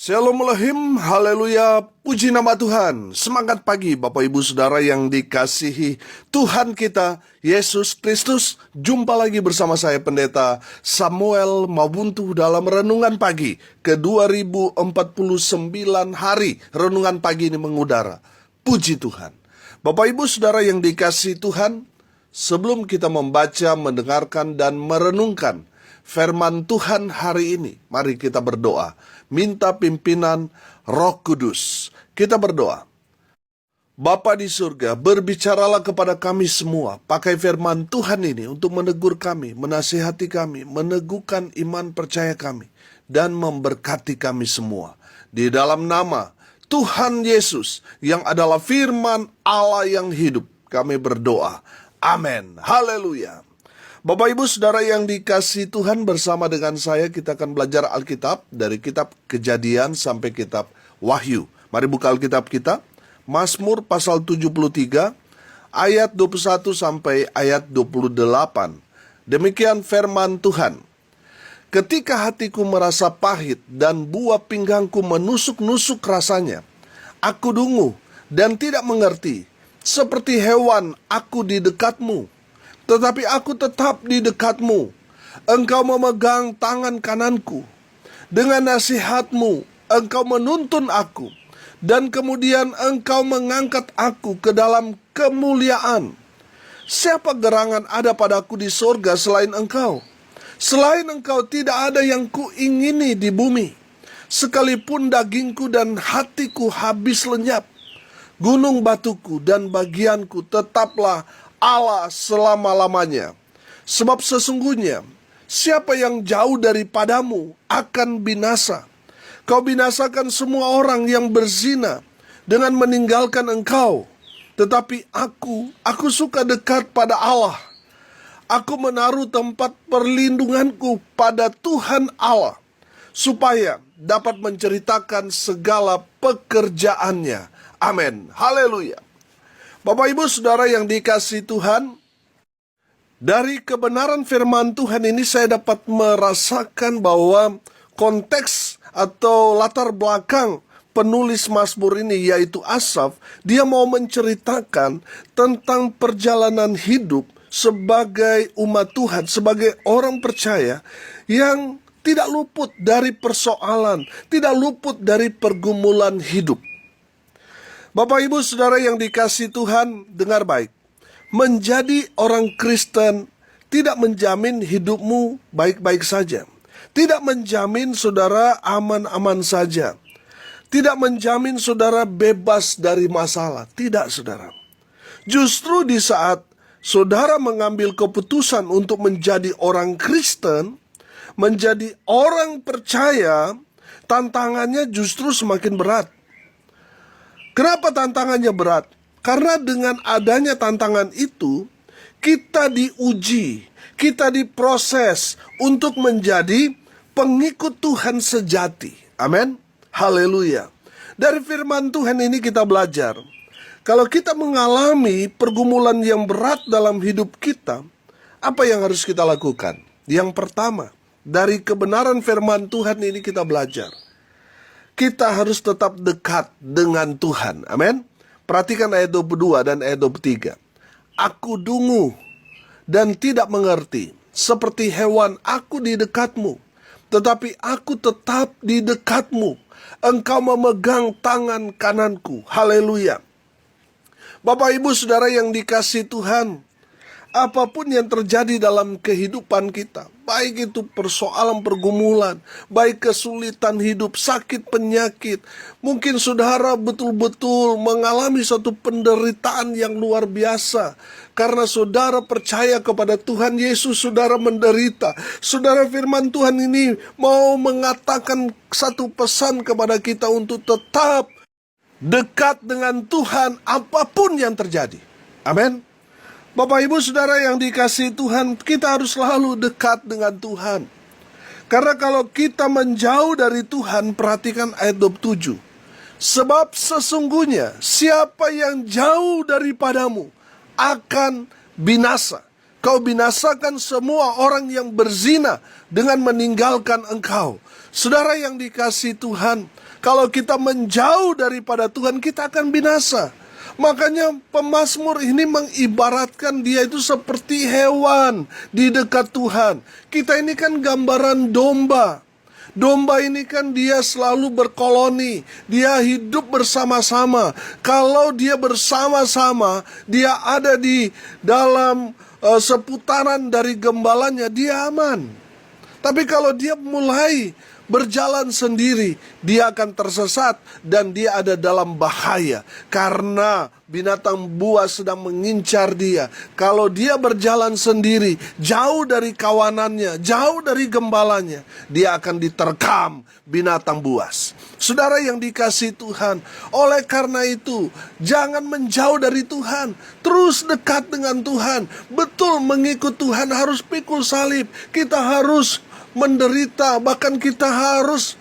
Shalom Elohim, haleluya, puji nama Tuhan. Semangat pagi Bapak Ibu Saudara yang dikasihi Tuhan kita, Yesus Kristus. Jumpa lagi bersama saya Pendeta Samuel Mabuntu dalam Renungan Pagi ke 2049 hari. Renungan Pagi ini mengudara. Puji Tuhan. Bapak Ibu Saudara yang dikasihi Tuhan, sebelum kita membaca, mendengarkan, dan merenungkan firman Tuhan hari ini, mari kita berdoa. Minta pimpinan Roh Kudus. Kita berdoa. Bapa di surga, berbicaralah kepada kami semua. Pakai firman Tuhan ini untuk menegur kami, menasihati kami, meneguhkan iman percaya kami, dan memberkati kami semua. Di dalam nama Tuhan Yesus yang adalah firman Allah yang hidup, kami berdoa. Amin. Haleluya. Bapak Ibu Saudara yang dikasihi Tuhan, bersama dengan saya kita akan belajar Alkitab dari kitab Kejadian sampai kitab Wahyu. Mari buka Alkitab kita, Mazmur pasal 73 ayat 21 sampai ayat 28. Demikian firman Tuhan. Ketika hatiku merasa pahit dan buah pinggangku menusuk-nusuk rasanya, aku dungu dan tidak mengerti. Seperti hewan aku di dekatmu, tetapi aku tetap di dekatmu. Engkau memegang tangan kananku. Dengan nasihatmu, engkau menuntun aku. Dan kemudian engkau mengangkat aku ke dalam kemuliaan. Siapa gerangan ada padaku di sorga selain engkau? Selain engkau tidak ada yang kuingini di bumi. Sekalipun dagingku dan hatiku habis lenyap, gunung batuku dan bagianku tetaplah Allah selama-lamanya. Sebab sesungguhnya siapa yang jauh daripadamu akan binasa. Kau binasakan semua orang yang berzina dengan meninggalkan engkau. Tetapi aku suka dekat pada Allah. Aku menaruh tempat perlindunganku pada Tuhan Allah, supaya dapat menceritakan segala pekerjaannya. Amin. Haleluya. Bapak Ibu Saudara yang dikasihi Tuhan, dari kebenaran firman Tuhan ini saya dapat merasakan bahwa konteks atau latar belakang penulis Mazmur ini, yaitu Asaf, dia mau menceritakan tentang perjalanan hidup sebagai umat Tuhan, sebagai orang percaya yang tidak luput dari persoalan, tidak luput dari pergumulan hidup. Bapak Ibu Saudara yang dikasihi Tuhan, dengar baik. Menjadi orang Kristen tidak menjamin hidupmu baik-baik saja. Tidak menjamin saudara aman-aman saja. Tidak menjamin saudara bebas dari masalah. Tidak, saudara. Justru di saat saudara mengambil keputusan untuk menjadi orang Kristen, menjadi orang percaya, tantangannya justru semakin berat. Kenapa tantangannya berat? Karena dengan adanya tantangan itu, kita diuji, kita diproses untuk menjadi pengikut Tuhan sejati. Amin. Haleluya. Dari firman Tuhan ini kita belajar, kalau kita mengalami pergumulan yang berat dalam hidup kita, apa yang harus kita lakukan? Yang pertama, dari kebenaran firman Tuhan ini kita belajar, kita harus tetap dekat dengan Tuhan. Amin. Perhatikan ayat 22 dan ayat 23. Aku dungu dan tidak mengerti. Seperti hewan aku di dekatmu, tetapi aku tetap di dekatmu. Engkau memegang tangan kananku. Haleluya. Bapak Ibu Saudara yang dikasihi Tuhan, apapun yang terjadi dalam kehidupan kita, baik itu persoalan pergumulan, baik kesulitan hidup, sakit, penyakit, mungkin saudara betul-betul mengalami suatu penderitaan yang luar biasa. Karena saudara percaya kepada Tuhan Yesus, saudara menderita. Saudara, firman Tuhan ini mau mengatakan satu pesan kepada kita untuk tetap dekat dengan Tuhan apapun yang terjadi. Amin. Bapak Ibu Saudara yang dikasihi Tuhan, kita harus selalu dekat dengan Tuhan. Karena kalau kita menjauh dari Tuhan, perhatikan ayat 27. Sebab sesungguhnya siapa yang jauh daripadamu akan binasa. Kau binasakan semua orang yang berzina dengan meninggalkan engkau. Saudara yang dikasihi Tuhan, kalau kita menjauh daripada Tuhan, kita akan binasa. Makanya pemazmur ini mengibaratkan dia itu seperti hewan di dekat Tuhan. Kita ini kan gambaran domba. Domba ini kan dia selalu berkoloni, dia hidup bersama-sama. Kalau dia bersama-sama, dia ada di dalam seputaran dari gembalanya, dia aman. Tapi kalau dia mulai berjalan sendiri, dia akan tersesat dan dia ada dalam bahaya karena binatang buas sedang mengincar dia. Kalau dia berjalan sendiri, jauh dari kawanannya, jauh dari gembalanya, dia akan diterkam binatang buas. Saudara yang dikasihi Tuhan, oleh karena itu, jangan menjauh dari Tuhan, terus dekat dengan Tuhan. Betul, mengikut Tuhan harus pikul salib, kita harus menderita, bahkan kita harus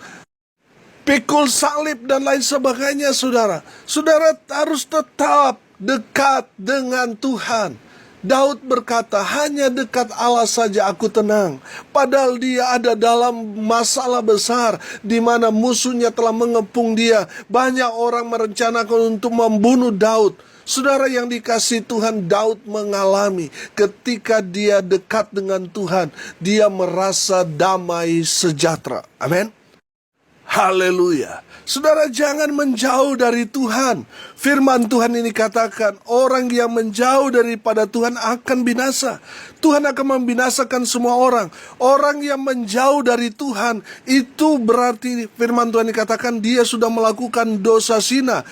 pikul salib dan lain sebagainya, saudara. Saudara harus tetap dekat dengan Tuhan. Daud berkata, hanya dekat Allah saja aku tenang. Padahal dia ada dalam masalah besar, di mana musuhnya telah mengepung dia. Banyak orang merencanakan untuk membunuh Daud. Saudara yang dikasihi Tuhan, Daud mengalami ketika dia dekat dengan Tuhan, dia merasa damai sejahtera. Amin. Haleluya. Saudara, jangan menjauh dari Tuhan. Firman Tuhan ini katakan, orang yang menjauh daripada Tuhan akan binasa. Tuhan akan membinasakan semua orang. Orang yang menjauh dari Tuhan, itu berarti firman Tuhan ini katakan dia sudah melakukan dosa zina.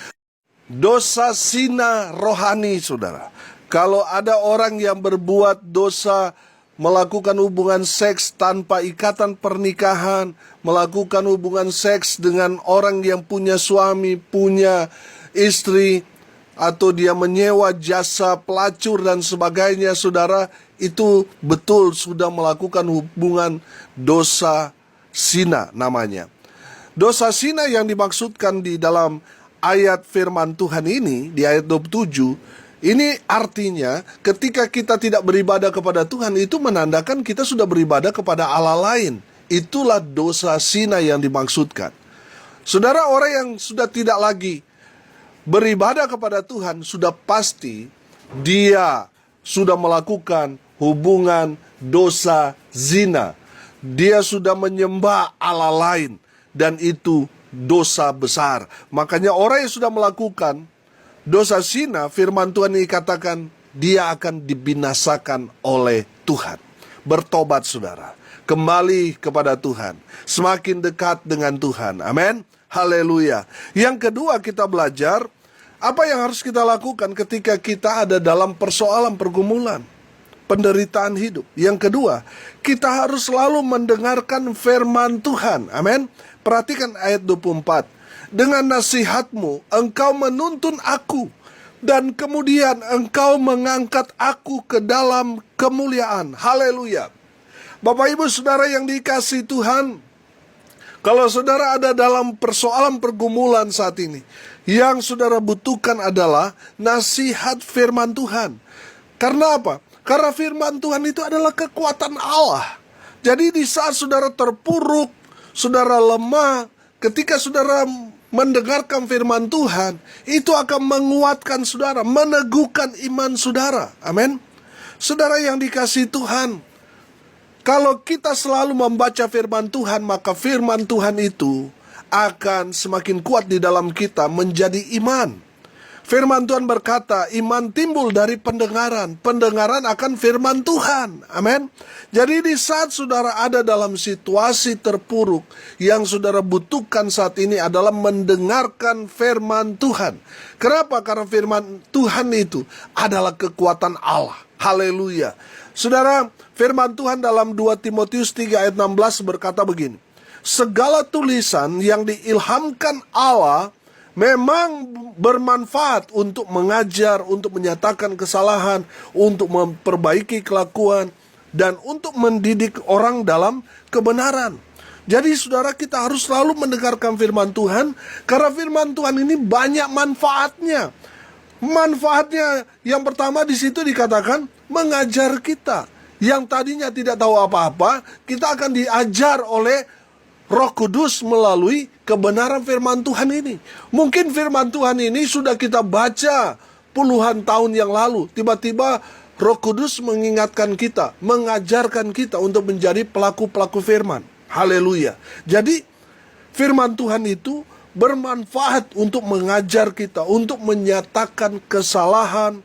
Dosa zina rohani, saudara. Kalau ada orang yang berbuat dosa, melakukan hubungan seks tanpa ikatan pernikahan, melakukan hubungan seks dengan orang yang punya suami, punya istri, atau dia menyewa jasa pelacur dan sebagainya, saudara, itu betul sudah melakukan hubungan dosa zina namanya. Dosa zina yang dimaksudkan di dalam ayat firman Tuhan ini, di ayat 27, ini artinya ketika kita tidak beribadah kepada Tuhan, itu menandakan kita sudah beribadah kepada Allah lain. Itulah dosa zina yang dimaksudkan. Saudara, orang yang sudah tidak lagi beribadah kepada Tuhan, sudah pasti dia sudah melakukan hubungan dosa zina. Dia sudah menyembah Allah lain, dan itu dosa besar. Makanya orang yang sudah melakukan dosa zina, firman Tuhan ini katakan dia akan dibinasakan oleh Tuhan. Bertobat, saudara, kembali kepada Tuhan, semakin dekat dengan Tuhan. Amin. Haleluya. Yang kedua, kita belajar apa yang harus kita lakukan ketika kita ada dalam persoalan pergumulan, penderitaan hidup. Yang kedua, kita harus selalu mendengarkan firman Tuhan. Amin. Perhatikan ayat 24. Dengan nasihatmu engkau menuntun aku, dan kemudian engkau mengangkat aku ke dalam kemuliaan. Haleluya. Bapak ibu saudara yang dikasihi Tuhan, kalau saudara ada dalam persoalan pergumulan saat ini, yang saudara butuhkan adalah nasihat firman Tuhan. Karena apa? Karena firman Tuhan itu adalah kekuatan Allah. Jadi di saat saudara terpuruk, saudara lemah, ketika saudara mendengarkan firman Tuhan, itu akan menguatkan saudara, meneguhkan iman saudara. Amin. Saudara yang dikasihi Tuhan, kalau kita selalu membaca firman Tuhan, maka firman Tuhan itu akan semakin kuat di dalam kita menjadi iman. Firman Tuhan berkata, iman timbul dari pendengaran, pendengaran akan firman Tuhan. Amin. Jadi di saat saudara ada dalam situasi terpuruk, yang saudara butuhkan saat ini adalah mendengarkan firman Tuhan. Kenapa? Karena firman Tuhan itu adalah kekuatan Allah. Haleluya. Saudara, firman Tuhan dalam 2 Timotius 3 ayat 16 berkata begini, segala tulisan yang diilhamkan Allah memang bermanfaat untuk mengajar, untuk menyatakan kesalahan, untuk memperbaiki kelakuan, dan untuk mendidik orang dalam kebenaran. Jadi saudara, kita harus selalu mendengarkan firman Tuhan, karena firman Tuhan ini banyak manfaatnya. Manfaatnya yang pertama di situ dikatakan mengajar kita. Yang tadinya tidak tahu apa-apa, kita akan diajar oleh Roh Kudus melalui kebenaran firman Tuhan ini. Mungkin firman Tuhan ini sudah kita baca puluhan tahun yang lalu. Tiba-tiba Roh Kudus mengingatkan kita, mengajarkan kita untuk menjadi pelaku-pelaku firman. Haleluya. Jadi firman Tuhan itu bermanfaat untuk mengajar kita, untuk menyatakan kesalahan,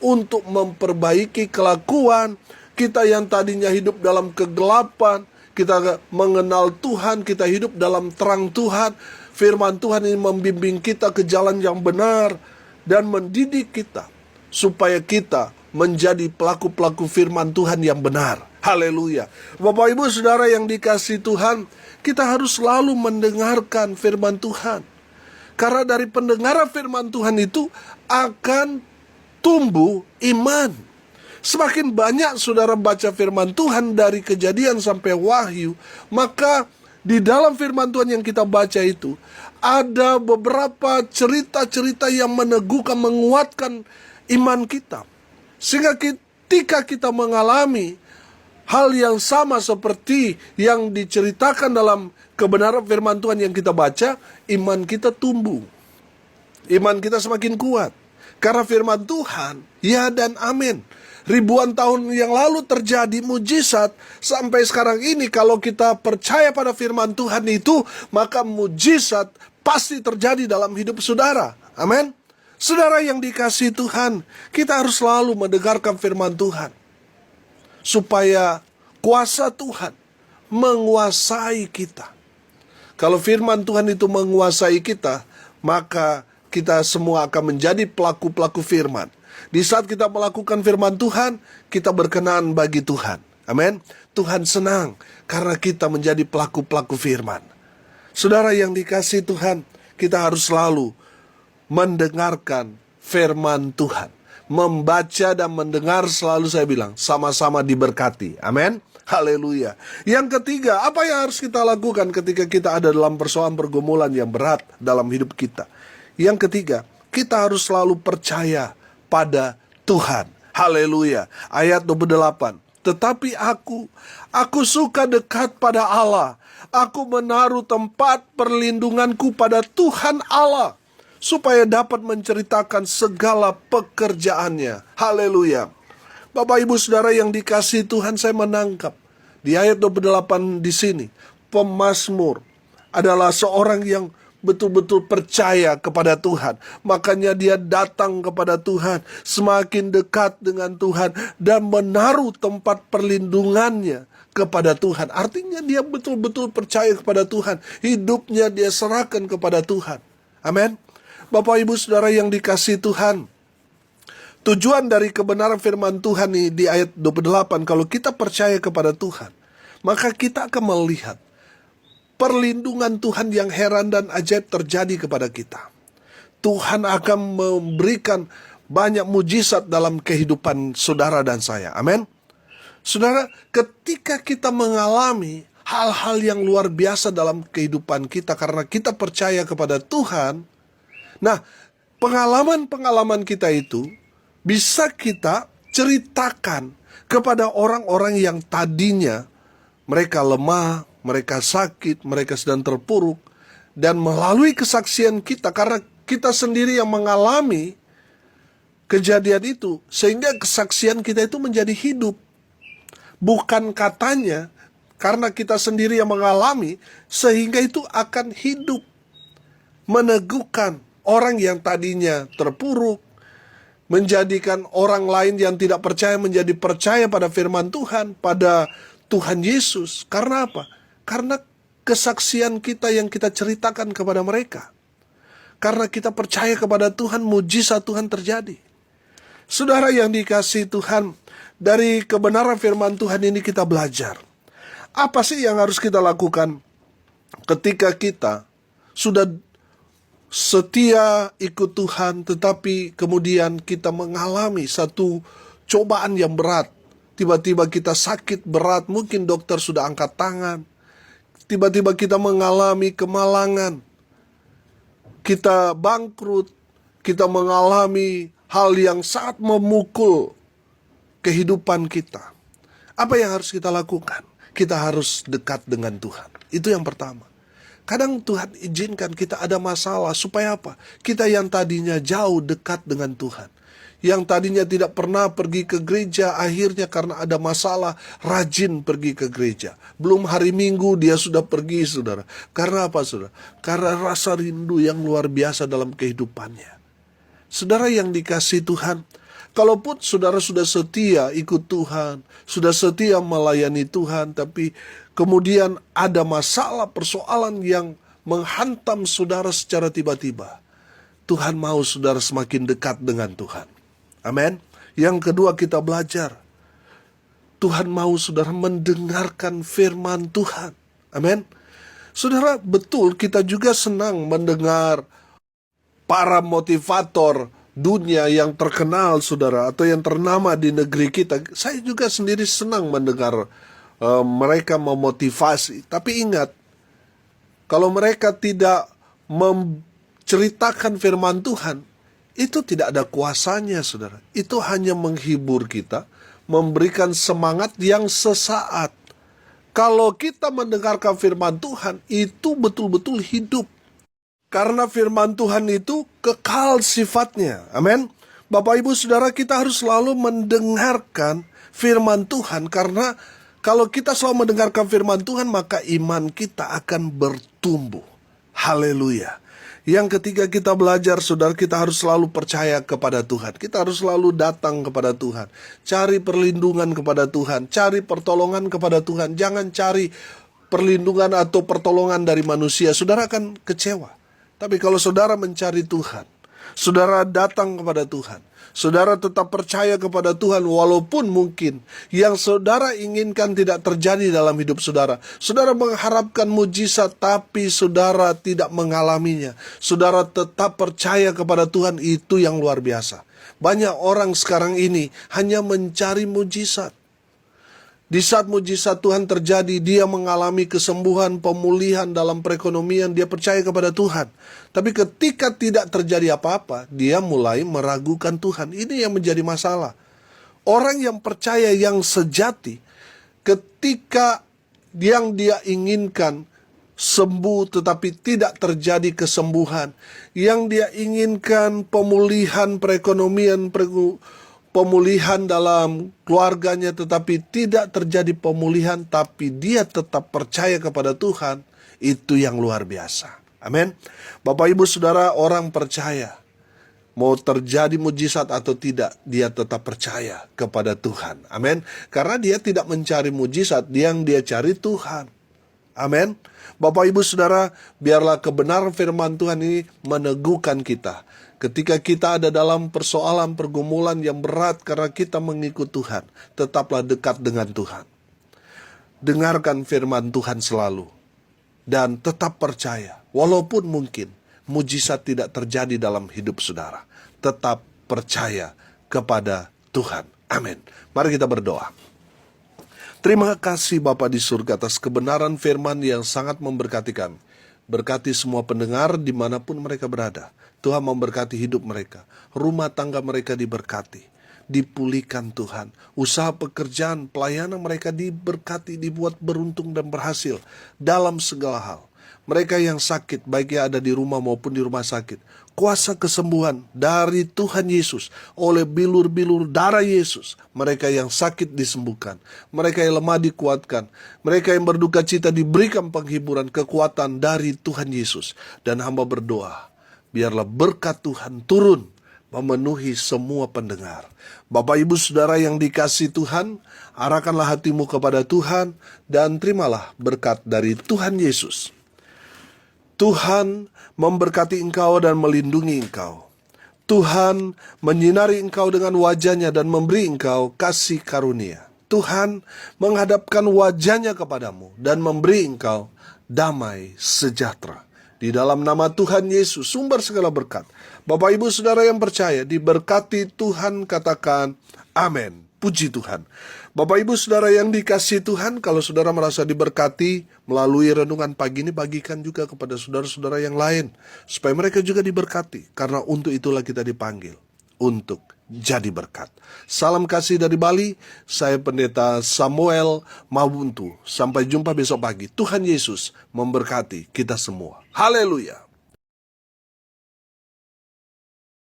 untuk memperbaiki kelakuan kita yang tadinya hidup dalam kegelapan. Kita mengenal Tuhan, kita hidup dalam terang Tuhan. Firman Tuhan ini membimbing kita ke jalan yang benar dan mendidik kita supaya kita menjadi pelaku-pelaku firman Tuhan yang benar. Haleluya. Bapak Ibu Saudara yang dikasihi Tuhan, kita harus selalu mendengarkan firman Tuhan. Karena dari pendengaran firman Tuhan itu akan tumbuh iman. Semakin banyak saudara baca firman Tuhan dari Kejadian sampai Wahyu, maka di dalam firman Tuhan yang kita baca itu ada beberapa cerita-cerita yang meneguhkan, menguatkan iman kita. Sehingga ketika kita mengalami hal yang sama seperti yang diceritakan dalam kebenaran firman Tuhan yang kita baca, iman kita tumbuh. Iman kita semakin kuat. Karena firman Tuhan, ya dan amin. Ribuan tahun yang lalu terjadi mujizat. Sampai sekarang ini kalau kita percaya pada firman Tuhan itu, maka mujizat pasti terjadi dalam hidup saudara. Amin. Saudara yang dikasihi Tuhan, kita harus selalu mendengarkan firman Tuhan. Supaya kuasa Tuhan menguasai kita. Kalau firman Tuhan itu menguasai kita, maka kita semua akan menjadi pelaku-pelaku firman. Di saat kita melakukan firman Tuhan, kita berkenan bagi Tuhan. Amin. Tuhan senang karena kita menjadi pelaku-pelaku firman. Saudara yang dikasihi Tuhan, kita harus selalu mendengarkan firman Tuhan. Membaca dan mendengar, selalu saya bilang, sama-sama diberkati. Amin. Haleluya. Yang ketiga, apa yang harus kita lakukan ketika kita ada dalam persoalan pergumulan yang berat dalam hidup kita? Yang ketiga, kita harus selalu percaya pada Tuhan. Haleluya. Ayat 28. Tetapi aku suka dekat pada Allah. Aku menaruh tempat perlindunganku pada Tuhan Allah, supaya dapat menceritakan segala pekerjaannya. Haleluya. Bapak Ibu Saudara yang dikasihi Tuhan, saya menangkap di ayat 28 di sini, pemazmur adalah seorang yang betul-betul percaya kepada Tuhan. Makanya dia datang kepada Tuhan, semakin dekat dengan Tuhan, dan menaruh tempat perlindungannya kepada Tuhan. Artinya dia betul-betul percaya kepada Tuhan. Hidupnya dia serahkan kepada Tuhan. Amin. Bapak Ibu Saudara yang dikasihi Tuhan, tujuan dari kebenaran firman Tuhan ini di ayat 28, kalau kita percaya kepada Tuhan, maka kita akan melihat perlindungan Tuhan yang heran dan ajaib terjadi kepada kita. Tuhan akan memberikan banyak mujizat dalam kehidupan saudara dan saya. Amin. Saudara, ketika kita mengalami hal-hal yang luar biasa dalam kehidupan kita karena kita percaya kepada Tuhan, nah, pengalaman-pengalaman kita itu bisa kita ceritakan kepada orang-orang yang tadinya mereka lemah, mereka sakit, mereka sedang terpuruk. Dan melalui kesaksian kita, karena kita sendiri yang mengalami kejadian itu, sehingga kesaksian kita itu menjadi hidup. Bukan katanya, karena kita sendiri yang mengalami, sehingga itu akan hidup. Meneguhkan orang yang tadinya terpuruk, menjadikan orang lain yang tidak percaya menjadi percaya pada firman Tuhan, pada Tuhan Yesus. Karena apa? Karena kesaksian kita yang kita ceritakan kepada mereka. Karena kita percaya kepada Tuhan, mujizat Tuhan terjadi. Saudara yang dikasihi Tuhan, dari kebenaran firman Tuhan ini kita belajar. Apa sih yang harus kita lakukan ketika kita sudah setia ikut Tuhan, tetapi kemudian kita mengalami satu cobaan yang berat. Tiba-tiba kita sakit berat, mungkin dokter sudah angkat tangan. Tiba-tiba kita mengalami kemalangan, kita bangkrut, kita mengalami hal yang sangat memukul kehidupan kita. Apa yang harus kita lakukan? Kita harus dekat dengan Tuhan. Itu yang pertama. Kadang Tuhan izinkan kita ada masalah supaya apa? Kita yang tadinya jauh dekat dengan Tuhan, yang tadinya tidak pernah pergi ke gereja, akhirnya karena ada masalah rajin pergi ke gereja. Belum hari Minggu dia sudah pergi, saudara. Karena apa, saudara? Karena rasa rindu yang luar biasa dalam kehidupannya. Saudara yang dikasihi Tuhan, kalaupun saudara sudah setia ikut Tuhan, sudah setia melayani Tuhan, tapi kemudian ada masalah, persoalan yang menghantam saudara secara tiba-tiba, Tuhan mau saudara semakin dekat dengan Tuhan. Amin. Yang kedua, kita belajar. Tuhan mau saudara mendengarkan firman Tuhan. Amin. Saudara, betul kita juga senang mendengar para motivator dunia yang terkenal, saudara, atau yang ternama di negeri kita. Saya juga sendiri senang mendengar mereka memotivasi. Tapi ingat, kalau mereka tidak menceritakan firman Tuhan, itu tidak ada kuasanya, saudara. Itu hanya menghibur kita, memberikan semangat yang sesaat. Kalau kita mendengarkan firman Tuhan, itu betul-betul hidup. Karena firman Tuhan itu kekal sifatnya. Amin. Bapak Ibu Saudara, kita harus selalu mendengarkan firman Tuhan. Karena kalau kita selalu mendengarkan firman Tuhan, maka iman kita akan bertumbuh. Haleluya. Yang ketiga, kita belajar, saudara, kita harus selalu percaya kepada Tuhan. Kita harus selalu datang kepada Tuhan. Cari perlindungan kepada Tuhan. Cari pertolongan kepada Tuhan. Jangan cari perlindungan atau pertolongan dari manusia. Saudara akan kecewa. Tapi kalau saudara mencari Tuhan, saudara datang kepada Tuhan, saudara tetap percaya kepada Tuhan walaupun mungkin yang saudara inginkan tidak terjadi dalam hidup saudara. Saudara mengharapkan mujizat tapi saudara tidak mengalaminya. Saudara tetap percaya kepada Tuhan, itu yang luar biasa. Banyak orang sekarang ini hanya mencari mujizat. Di saat mujizat Tuhan terjadi, dia mengalami kesembuhan, pemulihan dalam perekonomian, dia percaya kepada Tuhan. Tapi ketika tidak terjadi apa-apa, dia mulai meragukan Tuhan. Ini yang menjadi masalah. Orang yang percaya yang sejati, ketika yang dia inginkan sembuh tetapi tidak terjadi kesembuhan, yang dia inginkan pemulihan perekonomian, pemulihan dalam keluarganya tetapi tidak terjadi pemulihan, tapi dia tetap percaya kepada Tuhan, itu yang luar biasa. Amin. Bapak Ibu Saudara, orang percaya mau terjadi mujizat atau tidak, dia tetap percaya kepada Tuhan. Amin. Karena dia tidak mencari mujizat, yang dia cari Tuhan. Amin. Bapak Ibu Saudara, biarlah kebenaran firman Tuhan ini meneguhkan kita. Ketika kita ada dalam persoalan pergumulan yang berat karena kita mengikut Tuhan, tetaplah dekat dengan Tuhan. Dengarkan firman Tuhan selalu. Dan tetap percaya, walaupun mungkin mujizat tidak terjadi dalam hidup saudara. Tetap percaya kepada Tuhan. Amin. Mari kita berdoa. Terima kasih Bapa di surga atas kebenaran firman yang sangat memberkati kami. Berkati semua pendengar dimanapun mereka berada. Tuhan memberkati hidup mereka. Rumah tangga mereka diberkati. Dipulihkan Tuhan. Usaha pekerjaan, pelayanan mereka diberkati, dibuat beruntung dan berhasil dalam segala hal. Mereka yang sakit, baik yang ada di rumah maupun di rumah sakit, kuasa kesembuhan dari Tuhan Yesus oleh bilur-bilur darah Yesus. Mereka yang sakit disembuhkan, mereka yang lemah dikuatkan, mereka yang berduka cita diberikan penghiburan, kekuatan dari Tuhan Yesus. Dan hamba berdoa, biarlah berkat Tuhan turun memenuhi semua pendengar. Bapak Ibu Saudara yang dikasihi Tuhan, arahkanlah hatimu kepada Tuhan dan terimalah berkat dari Tuhan Yesus. Tuhan memberkati engkau dan melindungi engkau. Tuhan menyinari engkau dengan wajahnya dan memberi engkau kasih karunia. Tuhan menghadapkan wajahnya kepadamu dan memberi engkau damai sejahtera. Di dalam nama Tuhan Yesus, sumber segala berkat. Bapak Ibu Saudara yang percaya, diberkati Tuhan, katakan amin. Puji Tuhan. Bapak Ibu Saudara yang dikasihi Tuhan, kalau saudara merasa diberkati melalui renungan pagi ini, bagikan juga kepada saudara-saudara yang lain, supaya mereka juga diberkati. Karena untuk itulah kita dipanggil, untuk jadi berkat. Salam kasih dari Bali, saya Pendeta Samuel Mabuntu. Sampai jumpa besok pagi. Tuhan Yesus memberkati kita semua. Haleluya.